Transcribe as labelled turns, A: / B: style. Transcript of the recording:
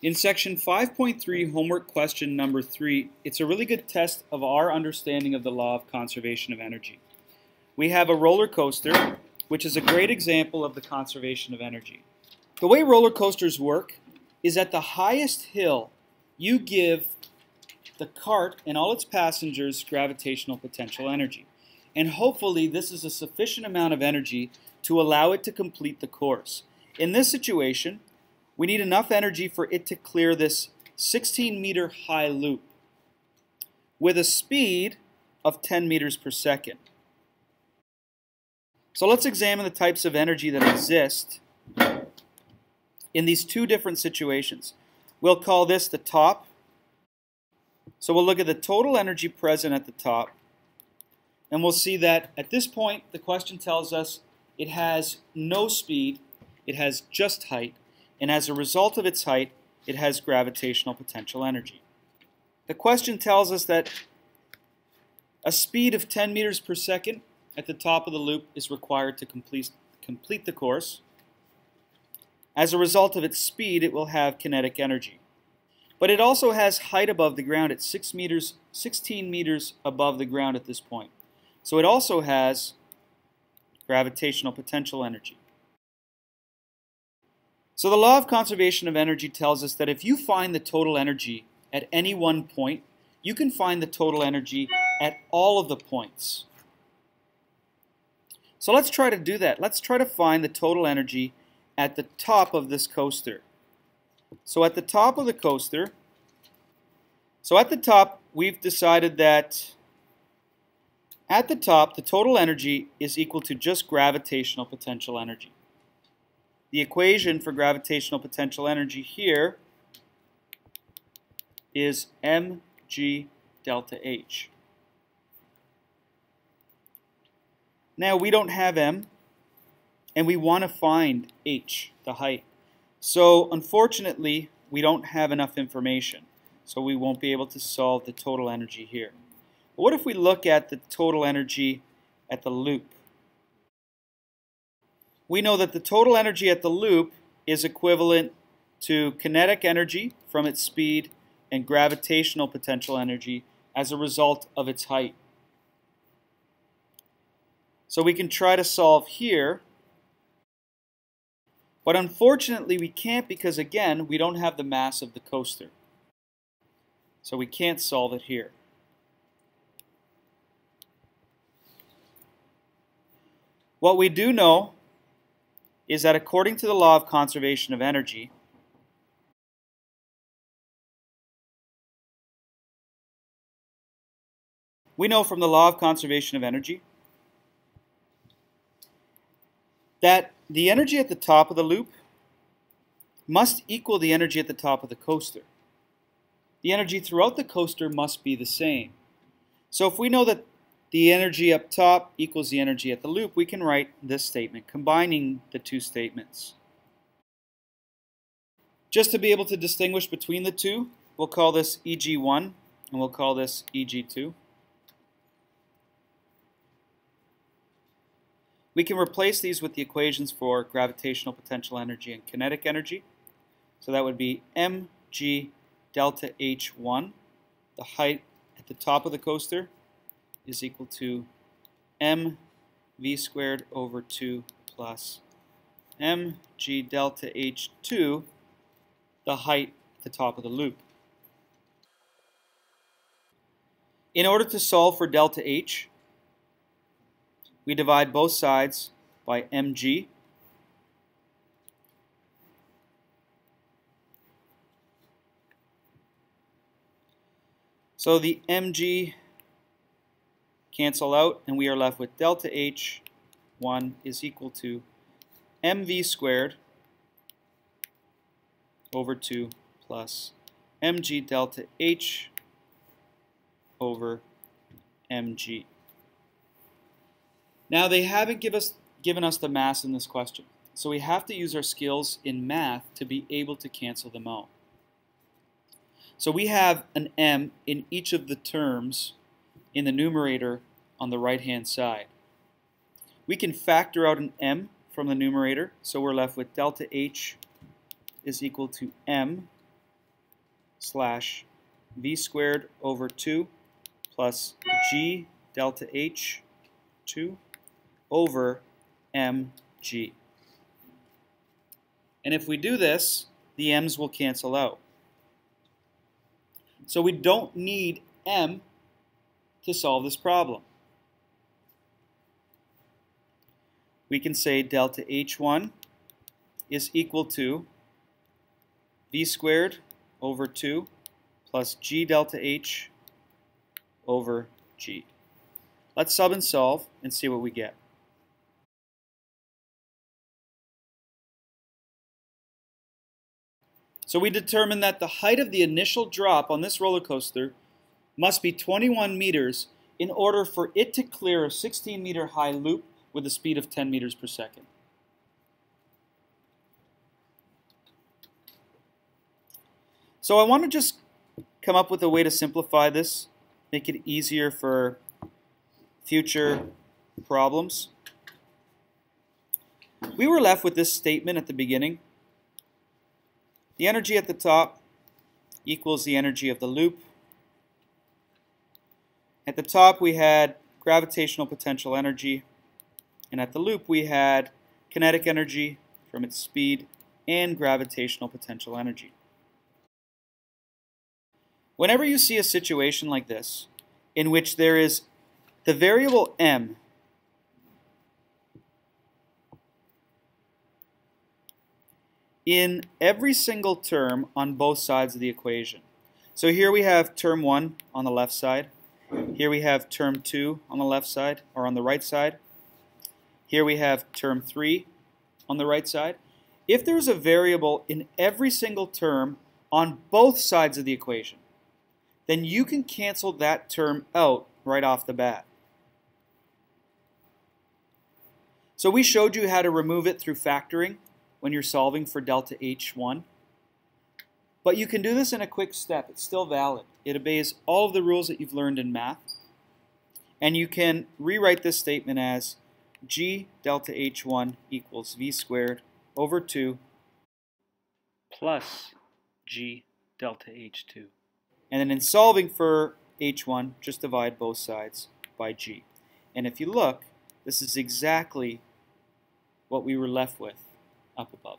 A: In section 5.3, homework question number 3, it's a really good test of our understanding of the law of conservation of energy. We have a roller coaster, which is a great example of the conservation of energy. The way roller coasters work is at the highest hill, you give the cart and all its passengers gravitational potential energy. And hopefully this is a sufficient amount of energy to allow it to complete the course. In this situation, we need enough energy for it to clear this 16-meter high loop with a speed of 10 meters per second. So let's examine the types of energy that exist in these two different situations. We'll call this the top. So we'll look at the total energy present at the top, and we'll see that at this point the question tells us it has no speed, it has just height, and as a result of its height, it has gravitational potential energy. The question tells us that a speed of 10 meters per second at the top of the loop is required to complete the course. As a result of its speed, it will have kinetic energy. But it also has height above the ground at 16 meters above the ground at this point. So it also has gravitational potential energy. So the law of conservation of energy tells us that if you find the total energy at any one point, you can find the total energy at all of the points. So let's try to do that. Let's try to find the total energy at the top of this coaster. So at the top of the coaster, we've decided that at the top, the total energy is equal to just gravitational potential energy. The equation for gravitational potential energy here is mg delta h. Now we don't have m, and we want to find h, the height. So unfortunately, we don't have enough information, so we won't be able to solve the total energy here. But what if we look at the total energy at the loop? We know that the total energy at the loop is equivalent to kinetic energy from its speed and gravitational potential energy as a result of its height. So we can try to solve here, but unfortunately we can't because, again, we don't have the mass of the coaster. So we can't solve it here. What we do know is that according to the law of conservation of energy, we know from the law of conservation of energy that the energy at the top of the loop must equal the energy at the top of the coaster. The energy throughout the coaster must be the same. So if we know that the energy up top equals the energy at the loop, we can write this statement, combining the two statements. Just to be able to distinguish between the two, we'll call this Eg1 and we'll call this Eg2. We can replace these with the equations for gravitational potential energy and kinetic energy. So that would be mg delta h1, the height at the top of the coaster, is equal to mv squared over 2 plus mg delta h2, the height at the top of the loop. In order to solve for delta h, we divide both sides by mg. So the mg cancel out, and we are left with delta h1 is equal to mv squared over 2 plus mg delta h over mg. Now they haven't given us the mass in this question, so we have to use our skills in math to be able to cancel them out. So we have an m in each of the terms in the numerator on the right-hand side. We can factor out an m from the numerator, so we're left with delta h is equal to m slash v squared over 2 plus g delta h2 over mg. And if we do this, the m's will cancel out. So we don't need m to solve this problem. We can say delta H1 is equal to v squared over 2 plus g delta H over g. Let's sub and solve and see what we get. So we determined that the height of the initial drop on this roller coaster must be 21 meters in order for it to clear a 16-meter high loop with a speed of 10 meters per second. So I want to just come up with a way to simplify this, make it easier for future problems. We were left with this statement at the beginning. The energy at the top equals the energy of the loop. At the top we had gravitational potential energy, and at the loop we had kinetic energy from its speed and gravitational potential energy. Whenever you see a situation like this, in which there is the variable m in every single term on both sides of the equation. So here we have term 1 on the left side. Here we have term 2 on the left side, or on the right side. Here we have term 3 on the right side. If there's a variable in every single term on both sides of the equation, then you can cancel that term out right off the bat. So we showed you how to remove it through factoring when you're solving for delta H1. But you can do this in a quick step. It's still valid. It obeys all of the rules that you've learned in math. And you can rewrite this statement as g delta H1 equals v squared over 2 plus g delta H2. And then in solving for H1, just divide both sides by g. And if you look, this is exactly what we were left with up above.